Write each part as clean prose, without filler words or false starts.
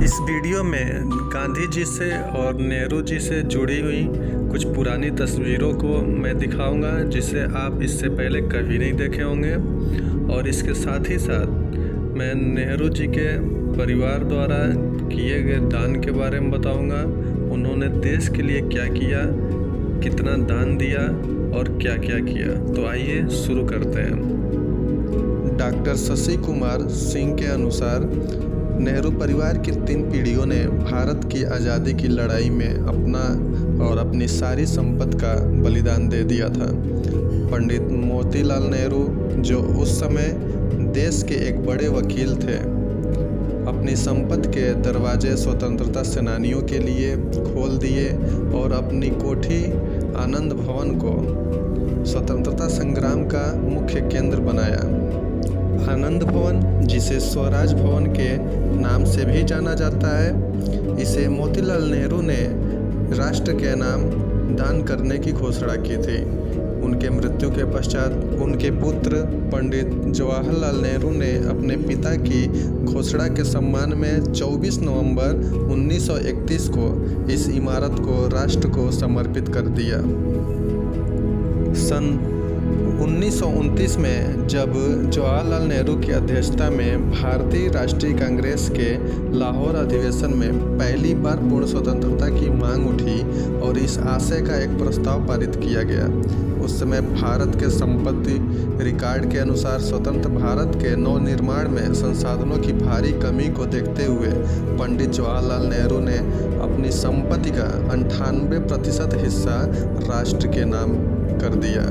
इस वीडियो में गांधी जी से और नेहरू जी से जुड़ी हुई कुछ पुरानी तस्वीरों को मैं दिखाऊंगा, जिसे आप इससे पहले कभी नहीं देखे होंगे। और इसके साथ ही साथ मैं नेहरू जी के परिवार द्वारा किए गए दान के बारे में बताऊंगा। उन्होंने देश के लिए क्या किया, कितना दान दिया और क्या क्या किया। तो आइए शुरू करते हैं। डॉक्टर शशि कुमार सिंह के अनुसार नेहरू परिवार की 3 पीढ़ियों ने भारत की आज़ादी की लड़ाई में अपना और अपनी सारी संपत्ति का बलिदान दे दिया था। पंडित मोतीलाल नेहरू, जो उस समय देश के एक बड़े वकील थे, अपनी संपत्ति के दरवाजे स्वतंत्रता सेनानियों के लिए खोल दिए और अपनी कोठी आनंद भवन को स्वतंत्रता संग्राम का मुख्य केंद्र बनाया। आनंद भवन, जिसे स्वराज भवन के नाम से भी जाना जाता है, इसे मोतीलाल नेहरू ने राष्ट्र के नाम दान करने की घोषणा की थी। उनके मृत्यु के पश्चात उनके पुत्र पंडित जवाहरलाल नेहरू ने अपने पिता की घोषणा के सम्मान में 24 नवंबर 1931 को इस इमारत को राष्ट्र को समर्पित कर दिया। सन 1929 में जब जवाहरलाल नेहरू की अध्यक्षता में भारतीय राष्ट्रीय कांग्रेस के लाहौर अधिवेशन में पहली बार पूर्ण स्वतंत्रता की मांग उठी और इस आशय का एक प्रस्ताव पारित किया गया। उस समय भारत के संपत्ति रिकॉर्ड के अनुसार स्वतंत्र भारत के नवनिर्माण में संसाधनों की भारी कमी को देखते हुए पंडित जवाहरलाल नेहरू ने अपनी संपत्ति का 98% हिस्सा राष्ट्र के नाम कर दिया।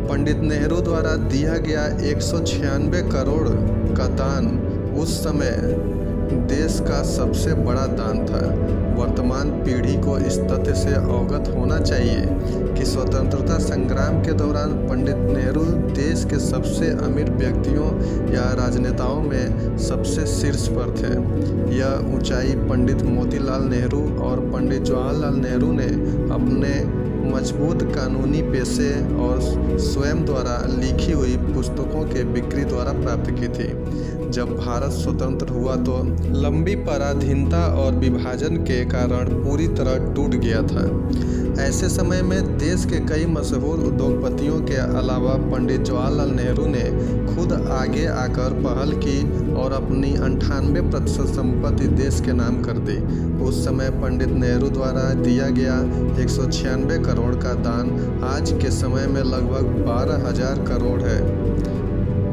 पंडित नेहरू द्वारा दिया गया 196 करोड़ का दान उस समय देश का सबसे बड़ा दान था। वर्तमान पीढ़ी को इस तथ्य से अवगत होना चाहिए कि स्वतंत्रता संग्राम के दौरान पंडित नेहरू देश के सबसे अमीर व्यक्तियों या राजनेताओं में सबसे शीर्ष पर थे। यह ऊंचाई पंडित मोतीलाल नेहरू और पंडित जवाहरलाल नेहरू ने अपने मजबूत कानूनी पेशे और स्वयं द्वारा लिखी हुई पुस्तकों के बिक्री द्वारा प्राप्त की थी। जब भारत स्वतंत्र हुआ तो लंबी पराधीनता और विभाजन के कारण पूरी तरह टूट गया था। ऐसे समय में देश के कई मशहूर उद्योगपतियों के अलावा पंडित जवाहरलाल नेहरू ने खुद आगे आकर पहल की और अपनी 98% संपत्ति देश के नाम कर दी। उस समय पंडित नेहरू द्वारा दिया गया 196 करोड़ का दान आज के समय में लगभग 12,000 करोड़ है।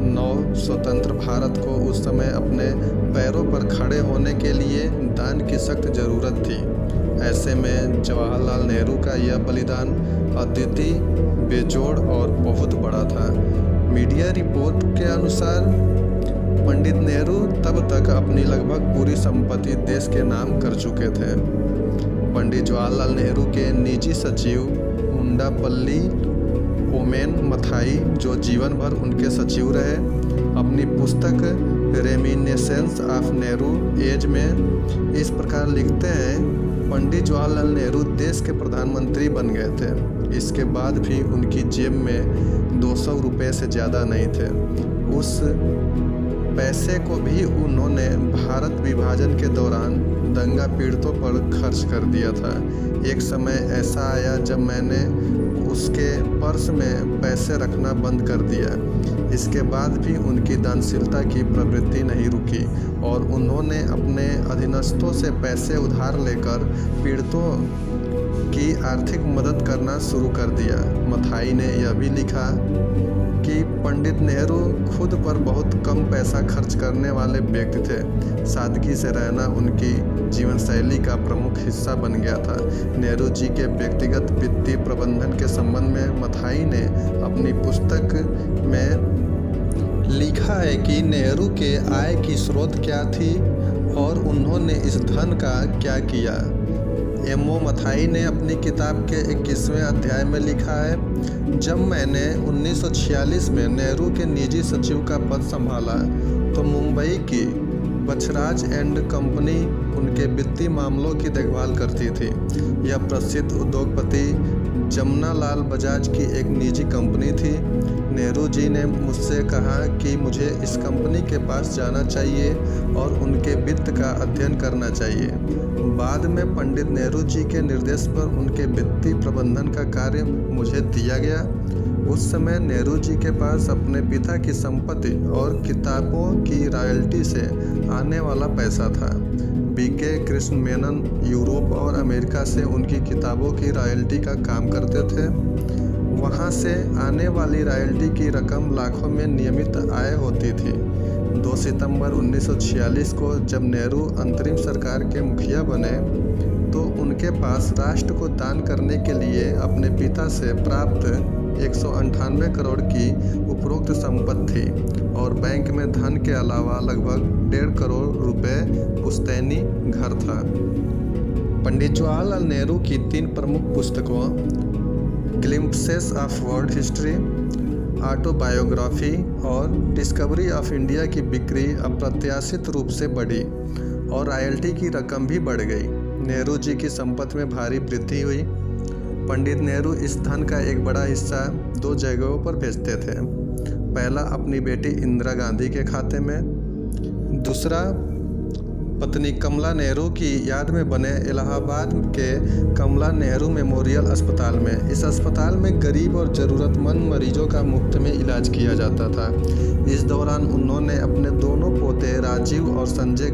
नव स्वतंत्र भारत को उस समय अपने पैरों पर खड़े होने के लिए दान की सख्त जरूरत थी। ऐसे में जवाहरलाल नेहरू का यह बलिदान अद्वितीय, बेजोड़ और बहुत बड़ा था। मीडिया रिपोर्ट के अनुसार पंडित नेहरू तब तक अपनी लगभग पूरी संपत्ति देश के नाम कर चुके थे। पंडित जवाहरलाल नेहरू के निजी सचिव मुंडापल्ली ओमेन मथाई, जो जीवन भर उनके सचिव रहे, अपनी पुस्तक रेमिनिसेंस ऑफ नेहरू एज में इस प्रकार लिखते हैं: पंडित जवाहरलाल नेहरू देश के प्रधानमंत्री बन गए थे। इसके बाद भी उनकी जेब में 200 रुपये से ज़्यादा नहीं थे। उस पैसे को भी उन्होंने भारत विभाजन के दौरान दंगा पीड़ितों पर खर्च कर दिया था। एक समय ऐसा आया जब मैंने उसके पर्स में पैसे रखना बंद कर दिया। इसके बाद भी उनकी दानशीलता की प्रवृत्ति नहीं रुकी और उन्होंने अपने अधीनस्थों से पैसे उधार लेकर पीड़ितों की आर्थिक मदद करना शुरू कर दिया। मथाई ने यह भी लिखा कि पंडित नेहरू खुद पर बहुत कम पैसा खर्च करने वाले व्यक्ति थे। सादगी से रहना उनकी जीवन शैली का प्रमुख हिस्सा बन गया था। नेहरू जी के व्यक्तिगत वित्तीय प्रबंधन के संबंध में मथाई ने अपनी पुस्तक में लिखा है कि नेहरू के आय की स्रोत क्या थी और उन्होंने इस धन का क्या किया। एमओ मथाई ने अपनी किताब के 21वें अध्याय में लिखा है: जब मैंने 1946 में नेहरू के निजी सचिव का पद संभाला तो मुंबई की बछराज एंड कंपनी उनके वित्तीय मामलों की देखभाल करती थी। यह प्रसिद्ध उद्योगपति जमनालाल बजाज की एक निजी कंपनी थी। नेहरू जी ने मुझसे कहा कि मुझे इस कंपनी के पास जाना चाहिए और उनके वित्त का अध्ययन करना चाहिए। बाद में पंडित नेहरू जी के निर्देश पर उनके वित्तीय प्रबंधन का कार्य मुझे दिया गया। उस समय नेहरू जी के पास अपने पिता की संपत्ति और किताबों की रॉयल्टी से आने वाला पैसा था। बीके कृष्ण मेनन यूरोप और अमेरिका से उनकी किताबों की रॉयल्टी का काम करते थे। वहाँ से आने वाली रॉयल्टी की रकम लाखों में नियमित आय होती थी। 2 सितंबर 1946 को जब नेहरू अंतरिम सरकार के मुखिया बने तो उनके पास राष्ट्र को दान करने के लिए अपने पिता से प्राप्त 198 करोड़ की उपरोक्त संपत्ति थी और बैंक में धन के अलावा लगभग 1.5 करोड़ रुपए पुश्तैनी घर था। पंडित जवाहरलाल नेहरू की 3 प्रमुख पुस्तकों glimpses of world history, autobiography और डिस्कवरी ऑफ इंडिया की बिक्री अप्रत्याशित रूप से बढ़ी और रॉयल्टी की रकम भी बढ़ गई। नेहरू जी की संपत्ति में भारी वृद्धि हुई। पंडित नेहरू इस धन का एक बड़ा हिस्सा 2 जगहों पर भेजते थे। पहला अपनी बेटी इंदिरा गांधी के खाते में, दूसरा पत्नी कमला नेहरू की याद में बने इलाहाबाद के कमला नेहरू मेमोरियल अस्पताल में। इस अस्पताल में गरीब और ज़रूरतमंद मरीजों का मुफ्त में इलाज किया जाता था। इस दौरान उन्होंने अपने दोनों पोते राजीव और संजय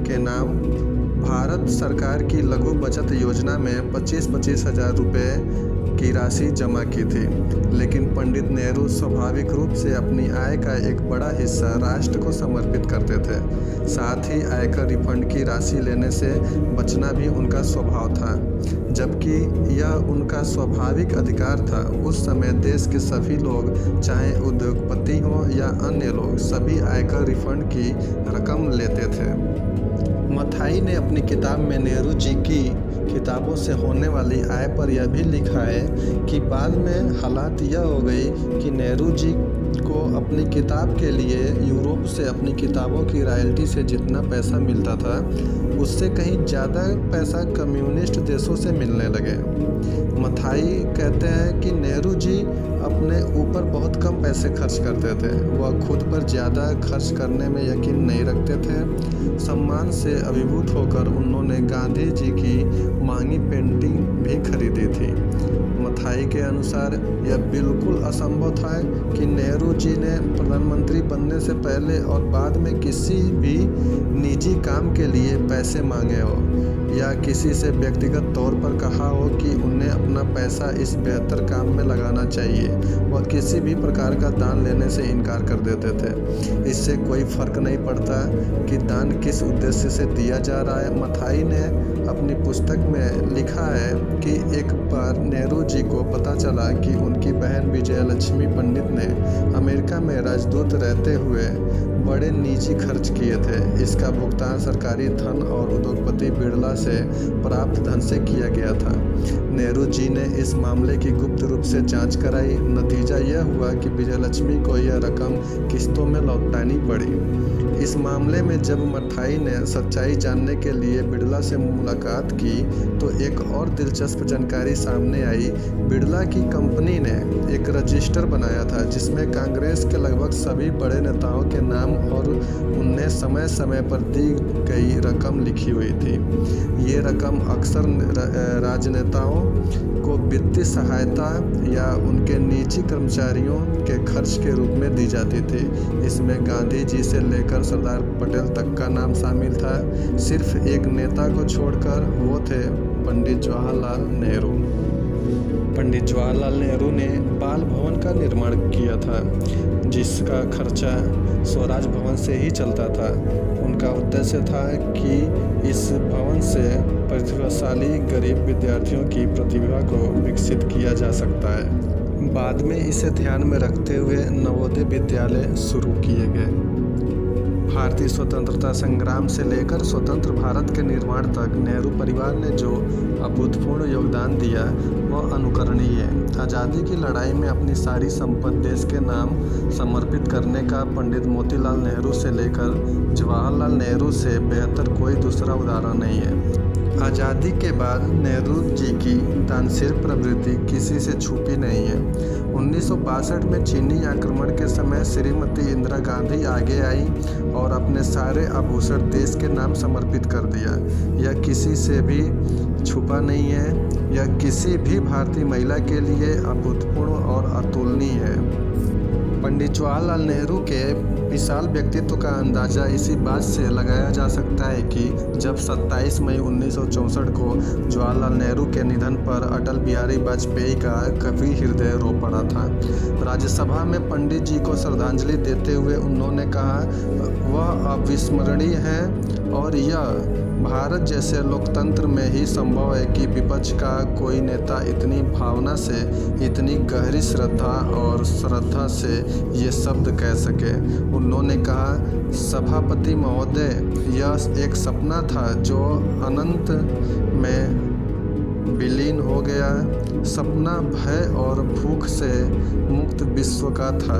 के नाम भारत सरकार की लघु बचत योजना में 25-25 हज़ार रुपये की राशि जमा की थी। लेकिन पंडित नेहरू स्वाभाविक रूप से अपनी आय का एक बड़ा हिस्सा राष्ट्र को समर्पित करते थे। साथ ही आयकर रिफंड की राशि लेने से बचना भी उनका स्वभाव था, जबकि यह उनका स्वाभाविक अधिकार था। उस समय देश के सभी लोग, चाहे उद्योगपति हों या अन्य लोग, सभी आयकर रिफंड की रकम लेते थे। मथाई ने अपनी किताब में नेहरू जी की किताबों से होने वाली आय पर यह भी लिखा है कि बाद में हालात यह हो गई कि नेहरू जी को अपनी किताब के लिए यूरोप से अपनी किताबों की रॉयल्टी से जितना पैसा मिलता था उससे कहीं ज़्यादा पैसा कम्युनिस्ट देशों से मिलने लगे। मथाई कहते हैं कि नेहरू जी अपने ऊपर बहुत कम पैसे खर्च करते थे। वह खुद पर ज़्यादा खर्च करने में यकीन नहीं रखते थे। सम्मान से अभिभूत होकर उन्होंने गांधी जी की महंगी पेंटिंग भी खरीदी थी। मथाई के अनुसार यह बिल्कुल असंभव था कि नेहरू जी ने प्रधानमंत्री बनने से पहले और बाद में किसी भी निजी काम के लिए पैसे मांगे हो या किसी से व्यक्तिगत तौर पर कहा हो कि उन्हें अपना पैसा इस बेहतर काम में लगाना चाहिए। वह किसी भी प्रकार का दान लेने से इनकार कर देते थे। इससे कोई फर्क नहीं पड़ता कि दान किस उद्देश्य से दिया जा रहा है। मथाई ने अपनी पुस्तक में लिखा है कि एक बार नेहरू जी को पता चला कि उनकी बहन विजयलक्ष्मी पंडित ने अमेरिका में राजदूत रहते हुए बड़े निजी खर्च किए थे। इसका भुगतान सरकारी धन और उद्योगपति बिड़ला से प्राप्त धन से किया गया था। नेहरू जी ने इस मामले की गुप्त रूप से जांच कराई। नतीजा यह हुआ कि विजयलक्ष्मी को यह रकम किस्तों में लौटानी पड़ी। इस मामले में जब मथाई ने सच्चाई जानने के लिए बिड़ला से मुलाकात की तो एक और दिलचस्प जानकारी सामने आई। बिड़ला की कंपनी ने एक रजिस्टर बनाया था जिसमें कांग्रेस के लगभग सभी बड़े नेताओं के नाम और उन्हें समय समय पर दी गई रकम लिखी हुई थी। ये रकम अक्सर राजनेताओं को वित्तीय सहायता या उनके निजी कर्मचारियों के खर्च के रूप में दी जाती थी। इसमें गांधी जी से लेकर सरदार पटेल तक का नाम शामिल था। सिर्फ एक नेता को छोड़कर, वो थे पंडित जवाहरलाल नेहरू। पंडित जवाहरलाल नेहरू ने बाल भवन का निर्माण किया था जिसका खर्चा स्वराज भवन से ही चलता था। उनका उद्देश्य था कि इस भवन से प्रतिभाशाली गरीब विद्यार्थियों की प्रतिभा को विकसित किया जा सकता है। बाद में इसे ध्यान में रखते हुए नवोदय विद्यालय शुरू किए गए। भारतीय स्वतंत्रता संग्राम से लेकर स्वतंत्र भारत के निर्माण तक नेहरू परिवार ने जो अभूतपूर्व योगदान दिया वह अनुकरणीय है। आज़ादी की लड़ाई में अपनी सारी संपत्ति देश के नाम समर्पित करने का पंडित मोतीलाल नेहरू से लेकर जवाहरलाल नेहरू से बेहतर कोई दूसरा उदाहरण नहीं है। आज़ादी के बाद नेहरू जी की दानशील प्रवृत्ति किसी से छुपी नहीं है। 1962 में चीनी आक्रमण के समय श्रीमती इंदिरा गांधी आगे आई और अपने सारे आभूषण देश के नाम समर्पित कर दिया। यह किसी से भी छुपा नहीं है। यह किसी भी भारतीय महिला के लिए अभूतपूर्व और अतुलनीय है। पंडित जवाहरलाल नेहरू के विशाल व्यक्तित्व का अंदाज़ा इसी बात से लगाया जा सकता है कि जब 27 मई 1964 को जवाहरलाल नेहरू के निधन पर अटल बिहारी वाजपेयी का कवि हृदय रो पड़ा था। राज्यसभा में पंडित जी को श्रद्धांजलि देते हुए उन्होंने कहा, वह अविस्मरणीय है और यह भारत जैसे लोकतंत्र में ही संभव है कि विपक्ष का कोई नेता इतनी भावना से, इतनी गहरी श्रद्धा से ये शब्द कह सके। उन्होंने कहा, सभापति महोदय, यह एक सपना था जो अनंत में विलीन हो गया। सपना भय और भूख से मुक्त विश्व का था।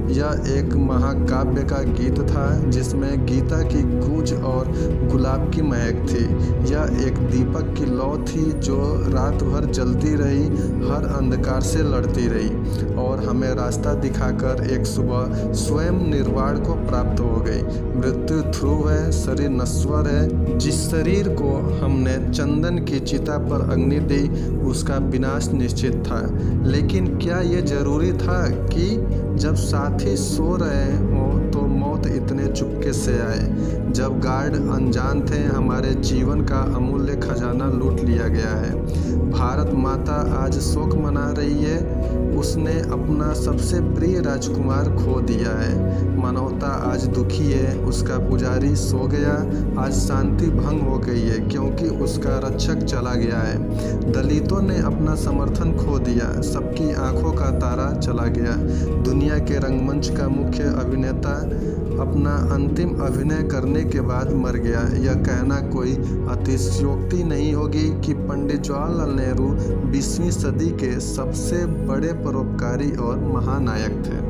यह एक महाकाव्य का गीत था जिसमें गीता की गूंज और गुलाब की महक थी। यह एक दीपक की लौ थी जो रात भर जलती रही, हर अंधकार से लड़ती रही और हमें रास्ता दिखाकर एक सुबह स्वयं निर्वाण को प्राप्त हो गई। मृत्यु ध्रुव है, शरीर नश्वर है। जिस शरीर को हमने चंदन की चिता पर अग्नि दी, उसका विनाश निश्चित था। लेकिन क्या ये जरूरी था कि जब साथी सो रहे हों तो मौत इतने चुपके से आए? जब गार्ड अनजान थे, हमारे जीवन का अमूल्य खजाना लूट लिया गया है। भारत माता आज शोक मना रही है। उसने अपना सबसे प्रिय राजकुमार खो दिया है। मानवता आज दुखी है, उसका पुजारी सो गया। आज शांति भंग हो गई है क्योंकि उसका रक्षक चला गया है। दलितों ने अपना समर्थन खो दिया, सबकी आंखों का तारा चला गया। दुनिया के रंगमंच का मुख्य अभिनेता अपना अंतिम अभिनय करने के बाद मर गया। यह कहना कोई अतिशयोक्ति नहीं होगी कि पंडित जवाहरलाल नेहरू 20वीं सदी के सबसे बड़े परोपकारी और महानायक थे।